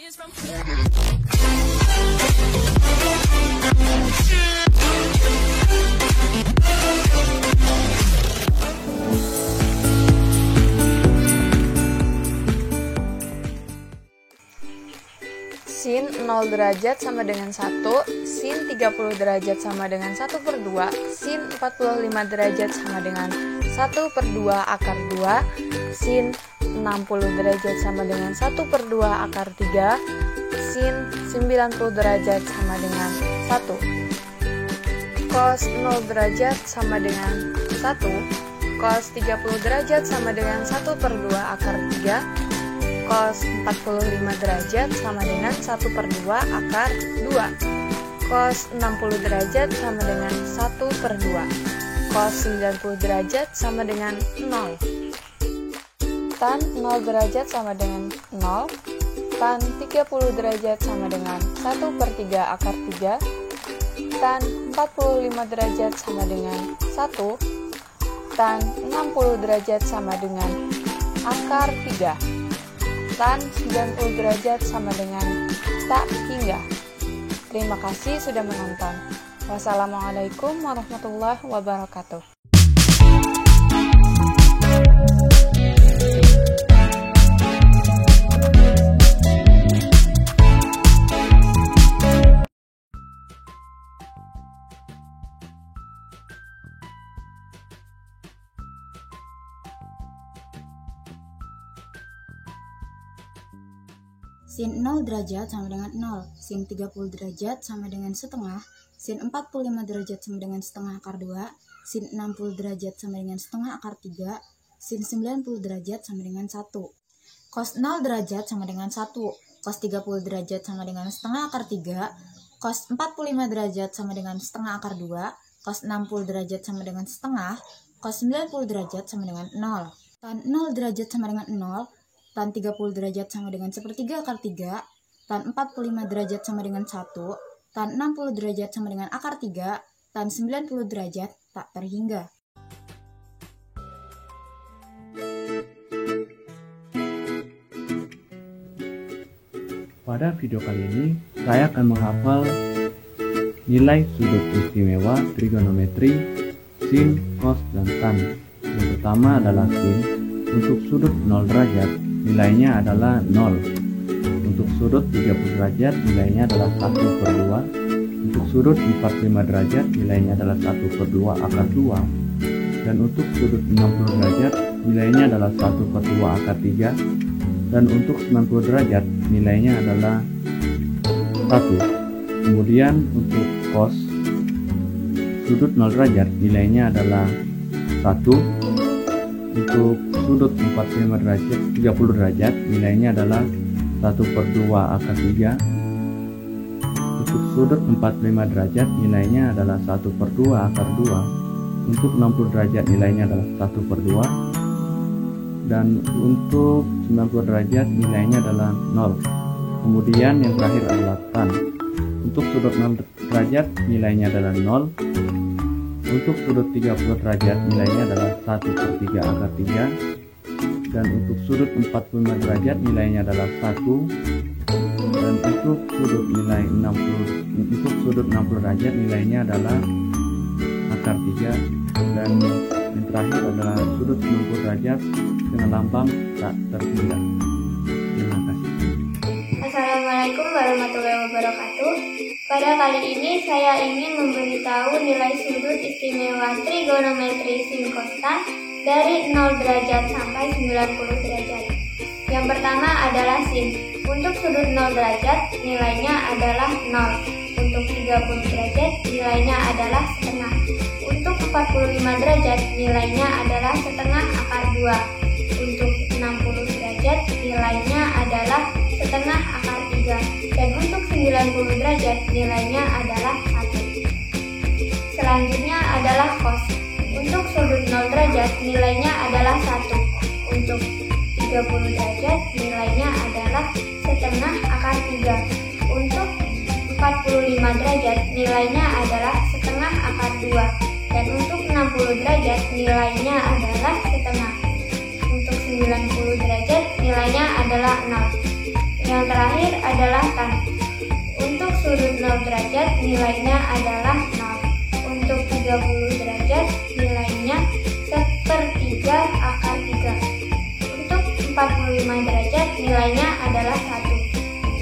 Sin 0 derajat sama dengan 1, sin 30 derajat sama dengan 1/2, sin 45 derajat sama dengan 1/2 akar 2, sin 60 derajat sama dengan 1/2 akar 3, sin 90 derajat sama dengan 1. Cos 0 derajat sama dengan 1, cos 30 derajat sama dengan 1/2 akar 3, cos 45 derajat sama dengan 1/2 akar 2, cos 60 derajat sama dengan 1/2, cos 90 derajat sama dengan 0. Tan 0 derajat sama dengan 0, tan 30 derajat sama dengan 1/3 akar 3, tan 45 derajat sama dengan 1, tan 60 derajat sama dengan akar 3, tan 90 derajat sama dengan tak hingga. Terima kasih sudah menonton. Wassalamualaikum warahmatullahi wabarakatuh. Sin 0 derajat sama dengan 0, sin 30 derajat sama dengan setengah, sin 45 derajat sama dengan setengah akar 2, sin 60 derajat sama dengan setengah akar 3, sin 90 derajat sama dengan 1. Cos 0 derajat sama dengan 1, cos 30 derajat sama dengan setengah akar 3, cos 45 derajat sama dengan setengah akar 2, cos 60 derajat sama dengan setengah, cos 90 derajat sama dengan 0. Tan 0 derajat sama dengan 0, tan 30 derajat sama dengan 1/3 akar 3, tan 45 derajat sama dengan 1, tan 60 derajat sama dengan akar 3, tan 90 derajat tak terhingga. Pada video kali ini, saya akan menghafal nilai sudut istimewa trigonometri sin, cos, dan tan. Yang pertama adalah sin. Untuk sudut 0 derajat, nilainya adalah 0. Untuk sudut 30 derajat, nilainya adalah 1/2. Untuk sudut 45 derajat, nilainya adalah 1/2 akar 2. Dan untuk sudut 60 derajat, nilainya adalah 1/2 akar 3. Dan untuk 90 derajat, nilainya adalah 1. Kemudian untuk cos, sudut 0 derajat, nilainya adalah 1. Untuk sudut 45 derajat, 30 derajat, nilainya adalah 1/2 akar 3. Untuk sudut 45 derajat, nilainya adalah 1/2 akar 2. Untuk 60 derajat, nilainya adalah 1/2. Dan untuk 90 derajat, nilainya adalah 0. Kemudian yang terakhir adalah tan. Untuk sudut 0 derajat, nilainya adalah 0. Untuk sudut 30 derajat, nilainya adalah 1/3 akar 3. Dan untuk sudut 45 derajat, nilainya adalah 1. Dan untuk sudut 60 derajat, nilainya adalah akar 3. Dan yang terakhir adalah sudut 90 derajat dengan lambang tak terhingga. Terima kasih. Assalamualaikum warahmatullahi wabarakatuh. Pada kali ini saya ingin memberitahu nilai sudut istimewa trigonometri sin, cos, tan dari 0 derajat sampai 90 derajat. Yang pertama adalah sin. Untuk sudut 0 derajat, nilainya adalah 0. Untuk 30 derajat, nilainya adalah setengah. Untuk 45 derajat, nilainya adalah setengah akar 2. Untuk 60 derajat, nilainya adalah setengah akar 3. Dan untuk 90 derajat, nilainya adalah 1. Selanjutnya adalah cos. Untuk sudut 0 derajat, nilainya adalah 1. Untuk 30 derajat, nilainya adalah setengah akar 3. Untuk 45 derajat, nilainya adalah setengah akar 2. Dan untuk 60 derajat, nilainya adalah setengah. Untuk 90 derajat, nilainya adalah 0. Yang terakhir adalah tan. Untuk sudut 0 derajat nilainya adalah 0. Untuk 30 derajat nilainya 1/3 akar 3. Untuk 45 derajat nilainya adalah 1.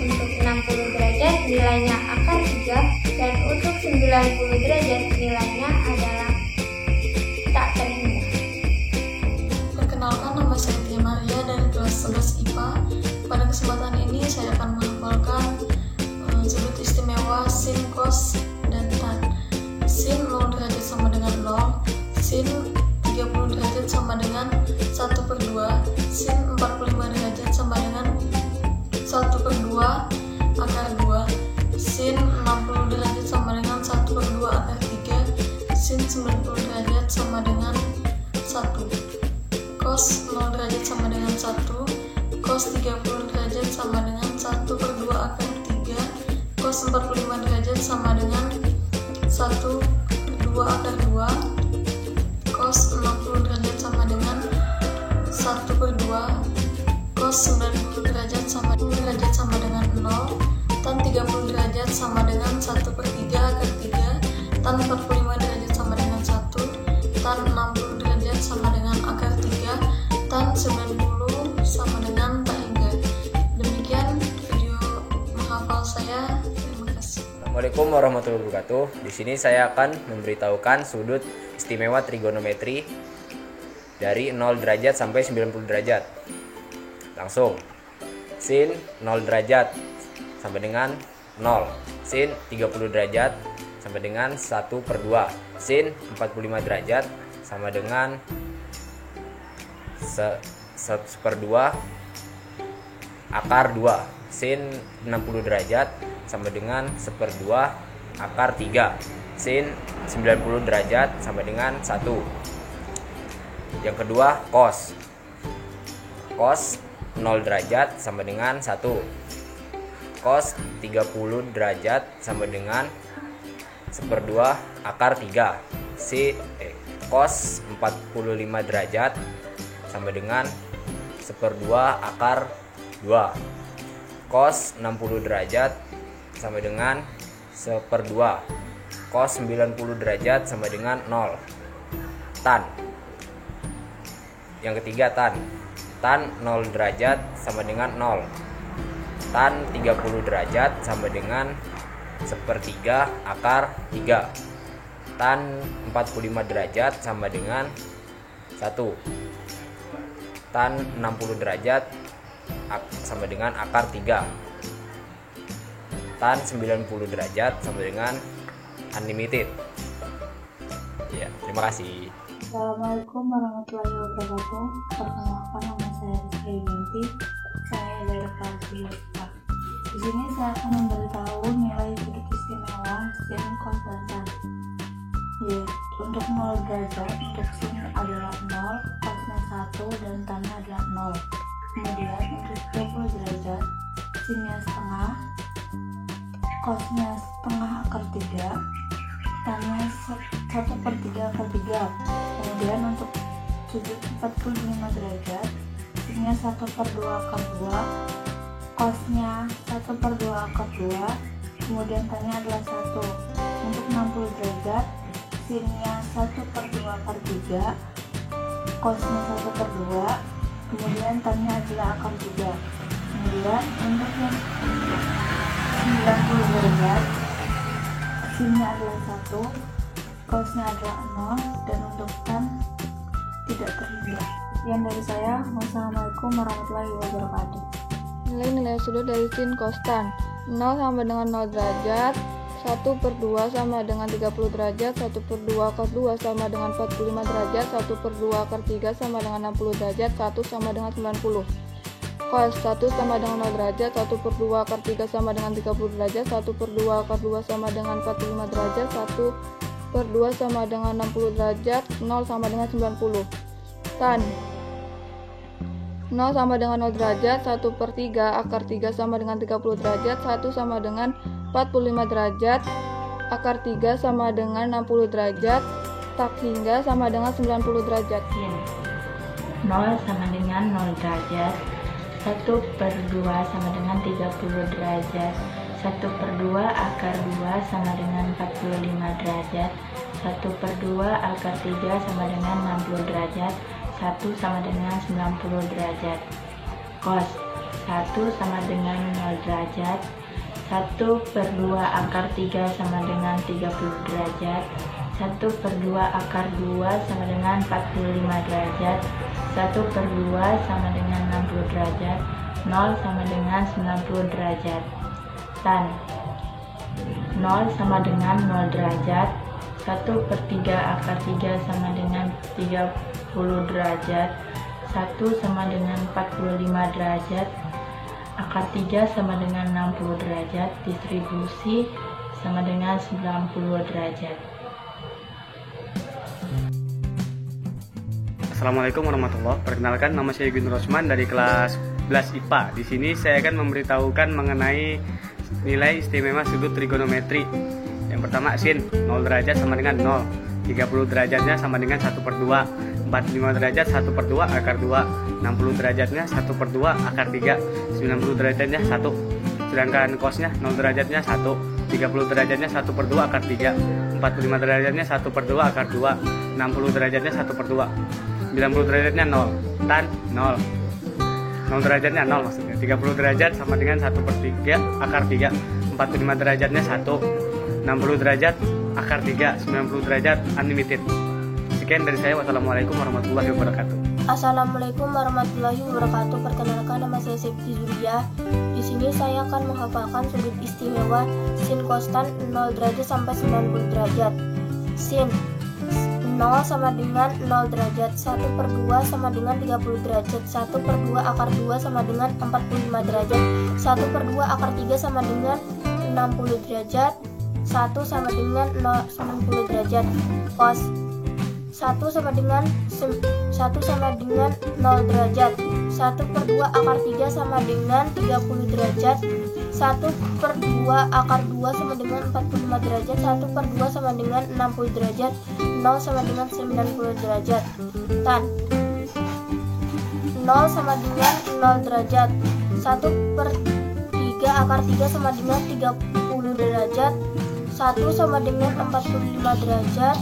Untuk 60 derajat nilainya akar 3. Dan untuk 90 derajat nilainya adalah tak terhingga. Perkenalkan, nama saya Tia Maria dari kelas 11 IPA. Pada kesempatan ini saya akan menghafalkan sudut istimewa sin, cos, dan tan. Sin 0 derajat sama dengan 0, sin 30 derajat sama dengan 1/2, sin 45 derajat sama dengan 1/2 akar 2, sin 60 derajat sama dengan 1/2 akar 3, sin 90 derajat sama dengan 1, cos 0 derajat sama dengan 1, cos 30 derajat sama dengan 1/2 akar 3, cos 45 derajat sama dengan 1/2 akar 2, cos 60 derajat sama dengan 1/2, cos 90 derajat sama dengan 0, tan 30 derajat sama dengan 1/3 akar 3, tan 45 derajat sama dengan 1, tan 60 derajat sama dengan akar 3, tan 90 sama dengan tak hingga. Demikian video menghafal saya. Terima kasih. Assalamualaikum warahmatullahi wabarakatuh. Di sini saya akan memberitahukan sudut istimewa trigonometri dari 0 derajat sampai 90 derajat. Langsung. Sin 0 derajat sama dengan 0. Sin 30 derajat sama dengan 1/2. Sin 45 derajat sama dengan 1/2 akar 2. Sin 60 derajat sama dengan 1/2 akar 3. Sin 90 derajat sama dengan 1. Yang kedua, cos. Cos 0 derajat sama dengan 1. Cos 30 derajat sama dengan 1/2 akar 3. Cos 45 derajat sama dengan 1/2 akar 2. Cos 60 derajat sama dengan 1/2. Cos 90 derajat sama dengan 0. Tan. Yang ketiga, tan. Tan 0 derajat sama dengan 0. Tan 30 derajat sama dengan 1/3 akar 3. Tan 45 derajat sama dengan 1. Tan 60 derajat sama dengan akar 3. Tan 90 derajat sama dengan unlimited. Ya, terima kasih. Assalamualaikum warahmatullahi wabarakatuh. Perkenalkan, nama saya Rizky Binti. Saya dari kelas 2. Di sini saya akan memberitahu nilai sudut istimewa sin, cos, dan tan. Untuk 0 derajat, untuk sin adalah 0, cosnya 1, dan tannya adalah 0. Kemudian untuk 30 derajat, sinnya setengah, cosnya setengah akar 3, tannya 1/3 akar 3. Kemudian untuk sudut 45 derajat, sinnya 1/2 akar 2, cosnya 1/2 akar 2, kemudian tannya adalah 1. Untuk 60 derajat, sinnya 1/2 akar 3, cosnya 1/2, kemudian tannya adalah akar 3. Kemudian untuk yang 90 derajat, sinnya adalah 1, cosnya adalah 0, dan untuk tan tidak terhingga. Sekian dari saya. Wassalamualaikum warahmatullahi wabarakatuh. Nilai-nilai sudut dari sin, cos, tan. 0 sama dengan 0 derajat, 1/2 sama dengan 30 derajat, 1/2 akar 2 sama dengan 45 derajat, 1/2 akar 3 sama dengan 60 derajat, 1 sama dengan 90. Cos 1 sama dengan 0 derajat, 1/2 akar 3 sama dengan 30 derajat, 1/2 akar 2 sama dengan 45 derajat, 1/2 sama dengan 60 derajat, 0 sama dengan 90. Tan 0 sama dengan 0 derajat, 1/3 akar 3 sama dengan 30 derajat, 1 sama dengan 45 derajat, akar 3 sama dengan 60 derajat, tak hingga sama dengan 90 derajat. 0 sama dengan 0 derajat, 1/2 sama dengan 30 derajat. 1/2 akar 2 sama dengan 45 derajat. 1/2 akar 3 sama dengan 60 derajat. 1 sama dengan 90 derajat. Cos 1 sama dengan 0 derajat. 1/2 akar 3 sama dengan 30 derajat. 1/2 akar 2 sama dengan 45 derajat. 1/2 sama dengan 60 derajat. 0 sama dengan 90 derajat. Tan 0 sama dengan 0 derajat. 1/3 akar 3 sama dengan 30 derajat. 1 sama dengan 45 derajat. Akar 3 sama dengan 60 derajat. Distribusi sama dengan 90 derajat. Assalamualaikum warahmatullahi wabarakatuh. Perkenalkan, nama saya Gun Rosman dari kelas 11 IPA. Di sini saya akan memberitahukan mengenai nilai istimewa sudut trigonometri. Yang pertama, sin 0 derajat sama dengan 0. 30 derajatnya sama dengan 1/2. 45 derajat 1/2 akar 2. 60 derajatnya 1/2 akar 3. 90 derajatnya 1. Sedangkan cosnya 0 derajatnya 1. 30 derajatnya 1/2 akar 3. 45 derajatnya 1/2 akar 2. 60 derajatnya 1/2. 90 derajatnya 0. Tan 0. 0 derajatnya 0 maksudnya. 30 derajat sama dengan 1/3 akar 3. 45 derajatnya 1. 60 derajat akar 3. 90 derajat unlimited. Sekian dari saya. Wassalamualaikum warahmatullahi wabarakatuh. Assalamualaikum warahmatullahi wabarakatuh. Perkenalkan, nama saya Septi Zulia. Di sini saya akan menghafalkan sudut istimewa sin konstan 0 derajat sampai 90 derajat. Sin 0 sama dengan 0 derajat. 1/2 sama dengan 30 derajat. 1/2 akar 2 sama dengan 45 derajat. 1/2 akar 3 sama dengan 60 derajat. 1 sama dengan 90 derajat. Cos 1 sama dengan 0 derajat. 1/2 akar 3 sama dengan 30 derajat. 1/2 akar 2 sama dengan 45 derajat. 1/2 sama dengan 60 derajat. 0 sama dengan 90 derajat. Tan 0 sama dengan 0 derajat. 1/3 akar 3 sama dengan 30 derajat. 1 sama dengan 45 derajat.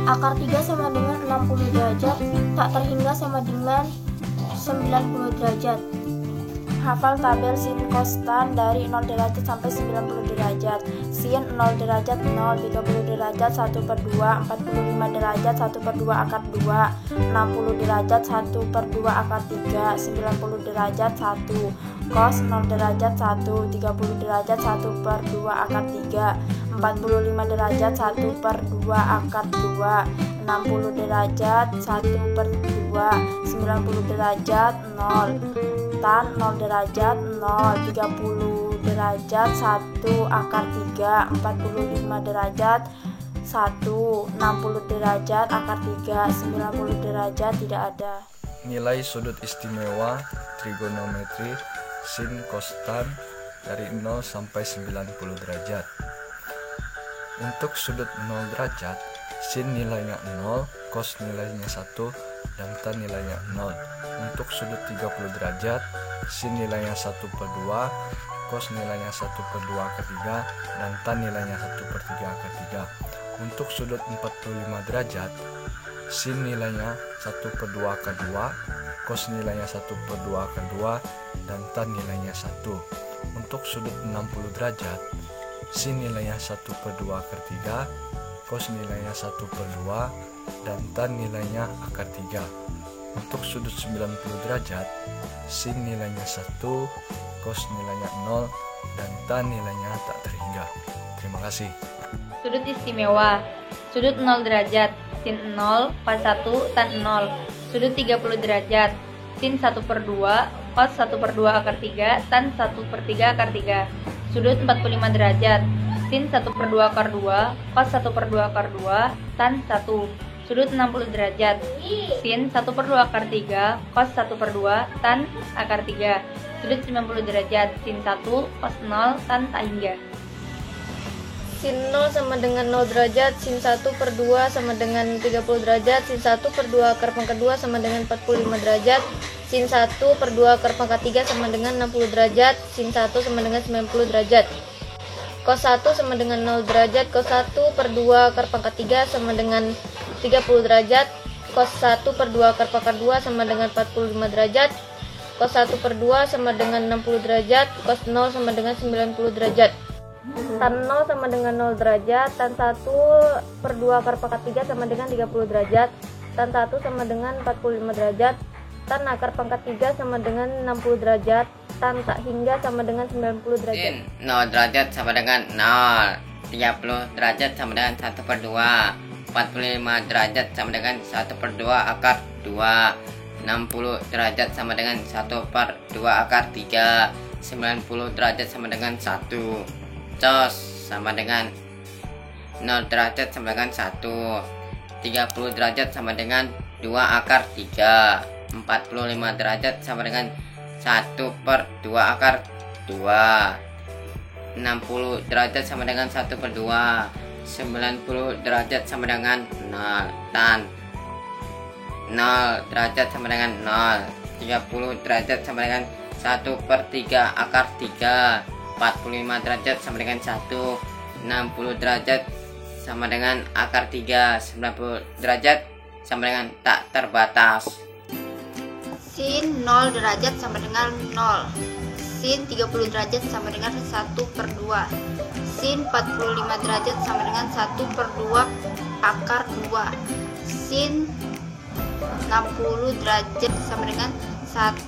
Akar 3 sama dengan 60 derajat. Tak terhingga sama dengan 90 derajat. Hafal tabel sin konstan dari 0 derajat sampai 90 derajat. Sin 0 derajat 0, 30 derajat 1/2, 45 derajat 1/2 akar 2, 60 derajat 1/2 akar 3, 90 derajat 1. Cos 0 derajat 1, 30 derajat 1/2 akar 3, 45 derajat 1/2 akar 2, 60 derajat 1/2, 90 derajat 0. Tan 0 derajat 0, 30 derajat 1 akar 3, 45 derajat 1, 60 derajat akar 3, 90 derajat tidak ada. Nilai sudut istimewa trigonometri sin konstan dari 0 sampai 90 derajat. Untuk sudut 0 derajat, sin nilainya 0, cos nilainya 1, dan tan nilainya 0. Untuk sudut 30 derajat, sin nilainya 1/2, cos nilainya 1/2 akar 3, dan tan nilainya 1/3 akar 3. Untuk sudut 45 derajat, sin nilainya 1/2 akar 2, cos nilainya 1/2 akar 2, dan tan nilainya 1. Untuk sudut 60 derajat, sin nilainya 1/2 akar 3, cos nilainya 1/2, dan tan nilainya akar 3. Untuk sudut 90 derajat, sin nilainya 1, cos nilainya 0, dan tan nilainya tak terhingga. Terima kasih. Sudut istimewa. Sudut 0 derajat, sin 0, cos 1, tan 0. Sudut 30 derajat, sin 1/2, cos 1/2 akar 3, tan 1/3 akar 3. Sudut 45 derajat, sin 1/2 akar 2, cos 1/2 akar 2, tan 1. Sudut 60 derajat, sin 1/2 akar 3, cos 1/2, tan akar 3. Sudut 90 derajat, sin 1, cos 0, tan tak hingga. Sin 0 sama dengan 0 derajat, sin 1/2 sama dengan 30 derajat, sin 1/2 akar pangkat 2 sama dengan 45 derajat, sin sin 1 per 2 akar pangkat 3 sama dengan 60 derajat, sin 1 sama dengan 90 derajat. Cos 1 sama dengan 0 derajat, cos 1 per 2 akar pangkat 3 sama dengan 30 derajat, cos 1 per 2 akar pangkat 2 sama dengan 45 derajat, cos 1 per 2 sama dengan 60 derajat, cos 0 sama dengan 90 derajat. Tan 0 sama dengan 0 derajat, tan 1 per 2 akar pangkat 3 sama dengan 30 derajat, tan 1 sama dengan 45 derajat, tan akar pangkat 3 sama dengan 60 derajat, tan tak hingga sama dengan 90 derajat. Sin 0 derajat sama dengan 0, 30 derajat sama dengan 1 per 2, 45 derajat sama dengan 1 per 2 akar 2, 60 derajat sama dengan 1 per 2 akar 3, 90 derajat sama dengan 1. Cos sama dengan 0 derajat sama dengan 1, 30 derajat sama dengan 2 akar 3, 45 derajat sama dengan 1 per 2 akar 2, 60 derajat sama dengan 1 per 2, 90 derajat sama dengan 0, tan 0 derajat sama dengan 0, 30 derajat sama dengan 1 per 3 akar 3, 45 derajat sama dengan 1, 60 derajat sama dengan akar 3, 90 derajat sama dengan tak terbatas. Sin 0 derajat sama dengan 0, sin 30 derajat sama dengan 1 per 2, sin 45 derajat sama dengan 1 per 2 akar 2, sin 60 derajat sama dengan 1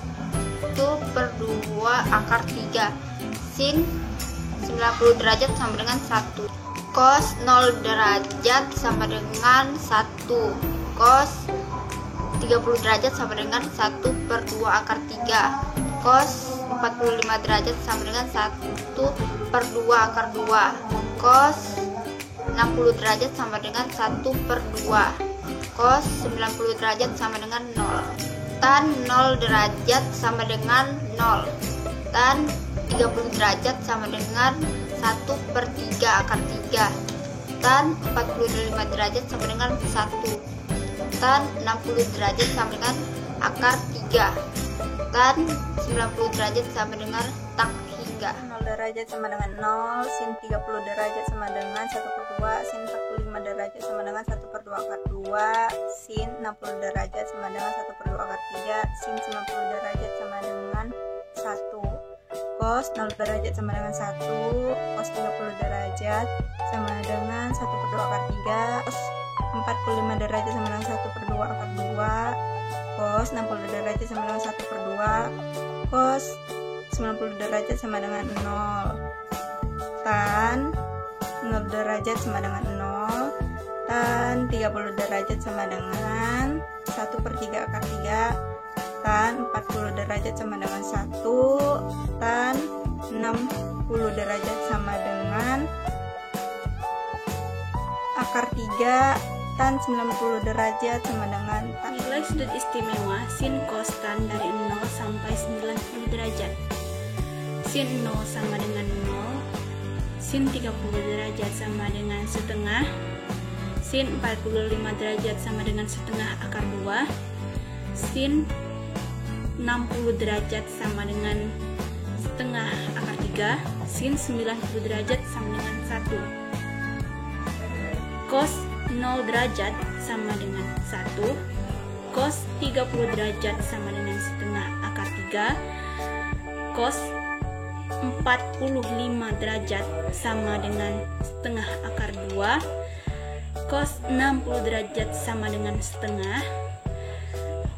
per 2 akar 3, sin 90 derajat sama dengan 1. Cos 0 derajat sama dengan 1, cos 30 derajat sama dengan 1 per 2 akar 3, cos 45 derajat sama dengan 1 per 2 akar 2, cos 60 derajat sama dengan 1 per 2, cos 90 derajat sama dengan 0. Tan 0 derajat sama dengan 0, tan 30 derajat sama dengan 1 per 3 akar 3, tan 45 derajat sama dengan 1, tan 60 derajat sama dengan akar 3, tan 90 derajat sama dengan tak hingga. 0 derajat sama dengan 0, sin 30 derajat sama dengan 1 per 2, sin 45 derajat sama dengan 1 per 2 akar 2, sin 60 derajat sama dengan 1 per 2 akar 3, sin 90 derajat sama dengan 1. Cos 0 derajat sama dengan 1, cos 30 derajat sama dengan 1 per 2 akar 3, cos 45 derajat sama dengan 1 per 2 akar 2, cos 60 derajat sama dengan 1 per 2, cos 90 derajat sama dengan 0, tan 0 derajat sama dengan 0, tan 30 derajat sama dengan 1 per 3 akar 3, tan 40 derajat sama dengan 1, tan 60 derajat sama dengan akar 3, tan 90 derajat sama dengan nilai sudut istimewa sin cos tan dari 0 sampai 90 derajat. Sin 0 sama dengan 0, sin 30 derajat sama dengan setengah, sin 45 derajat sama dengan setengah akar 2, sin 60 derajat sama dengan setengah akar 3, sin 90 derajat sama dengan 1. Cos 0 derajat sama dengan 1, cos 30 derajat sama dengan setengah akar 3, cos 45 derajat sama dengan setengah akar 2, cos 60 derajat sama dengan setengah,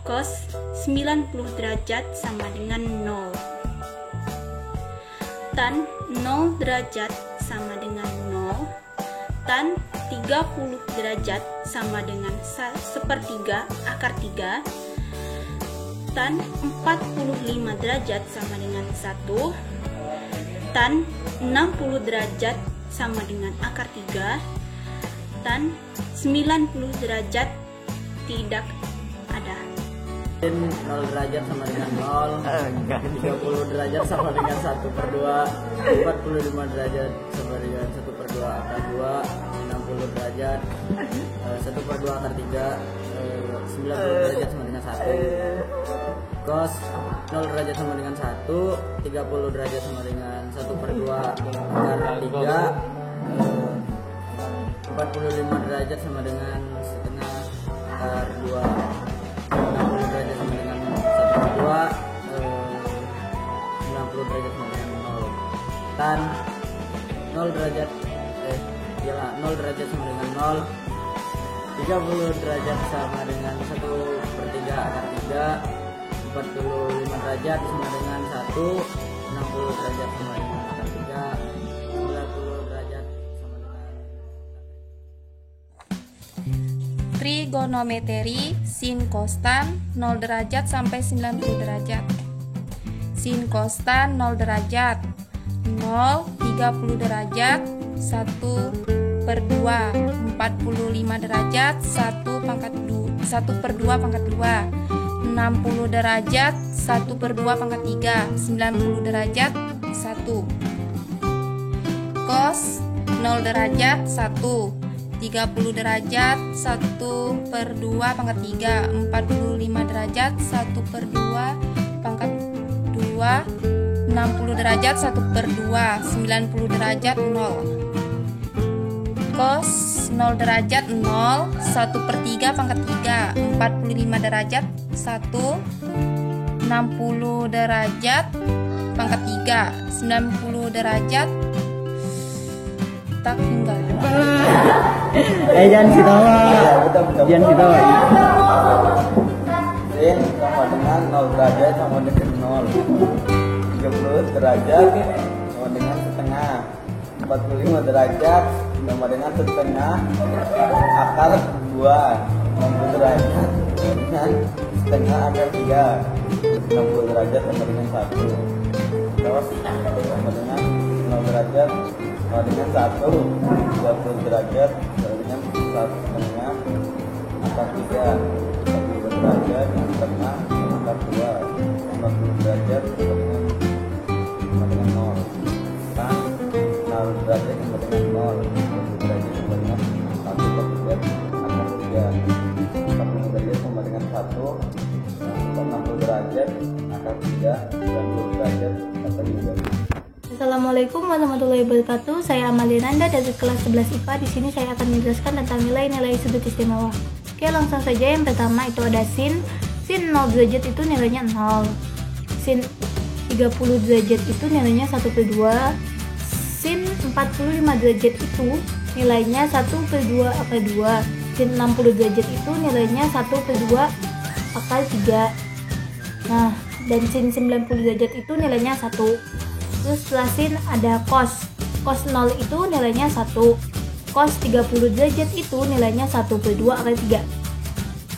cos 90 derajat sama dengan 0. Tan 0 derajat sama dengan 0, tan 30 derajat sama dengan 1/3 akar 3, tan 45 derajat sama dengan 1, tan 60 derajat sama dengan akar 3, tan 90 derajat tidak ada. Sin 0 derajat sama dengan 0, 30 derajat sama dengan 1 per 2, 45 derajat sama dengan 1 per 2 akar 2, 60 derajat 1 per 2 akar 3, 90 derajat sama dengan 1. cos 0 derajat sama dengan 1, 30 derajat sama dengan 1/2 akar 3, 45 derajat sama dengan setengah akar 2, 60 derajat sama dengan 1/2, 90 derajat sama dengan 0. Tan 0 derajat 0 derajat sama dengan 0, 30 derajat sama dengan 1/3 akar 3, 45 derajat sama dengan 1, 60 derajat sama dengan akar 3, 90 derajat sama dengan trigonometri sin cos tan 0 derajat sampai 90 derajat. Sin cos tan 0 derajat 0, 30 derajat 1/2, 45 derajat 1/2 pangkat 2, 60 derajat 1/2 pangkat 3, 90 derajat 1. Cos 0 derajat 1, 30 derajat 1/2 pangkat 3, 45 derajat 1/2 pangkat 2, 60 derajat 1/2, 90 derajat 0. Cos 0 derajat 0, 1/3 pangkat 3, 45 derajat 1, 60 derajat pangkat 3, 90 derajat tak hingga. Jangan ketawa. Jangan ketawa. Sin sama dengan 0 derajat sama dengan 0, 30 derajat sama dengan setengah, 45 derajat sama dengan setengah akar 2, 60 derajat dengan setengah akar 3, 60 derajat sama dengan 1. Terus sama dengan 0 derajat sama dengan 1, 30 derajat sama dengan 1/2 akar 3, 30 derajat setengah akar 2, 50 derajat sama dengan 0. Tan 0 derajat sama dengan 0, 50 derajat sama dengan 1/3 akar 3, 40 derajat sama dengan 1, 60 derajat akar 3, 90 derajat akar 3. Assalamualaikum warahmatullahi wabarakatuh. Saya Amalia Nanda dari kelas 11 IPA. Di sini saya akan menjelaskan tentang nilai-nilai sudut istimewa. Oke, langsung saja. Yang pertama itu ada sin. Sin 0 derajat itu nilainya 0. Sin 30 derajat itu nilainya 1/2. Sin 45 derajat itu nilainya 1/2 akar 2. Sin 60 derajat itu nilainya 1/2 akar 3. Nah, dan sin 90 derajat itu nilainya 1. Terus setelah sin ada cos. Cos 0 itu nilainya 1. Cos 30 derajat itu nilainya 1/2 akar 3.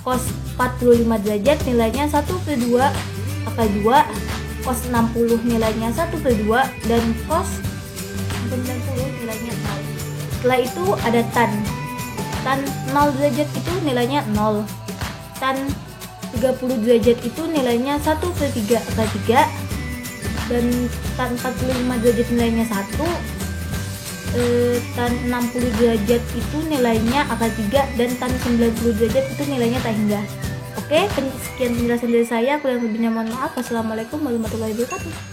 Cos 45 derajat nilainya 1/2 akar 2. Cos 60 nilainya 1/2 dan cos 90 nilainya 0. Setelah itu ada tan. Tan 0 derajat itu nilainya 0. Tan 30 derajat itu nilainya 1/3 akar 3. Dan tan 45 derajat nilainya 1, tan 60 derajat itu nilainya akar 3, dan tan 90 derajat itu nilainya tak hingga. Oke, sekian penjelasan dari saya. Kurang lebihnya mohon maaf. Wassalamualaikum warahmatullahi wabarakatuh.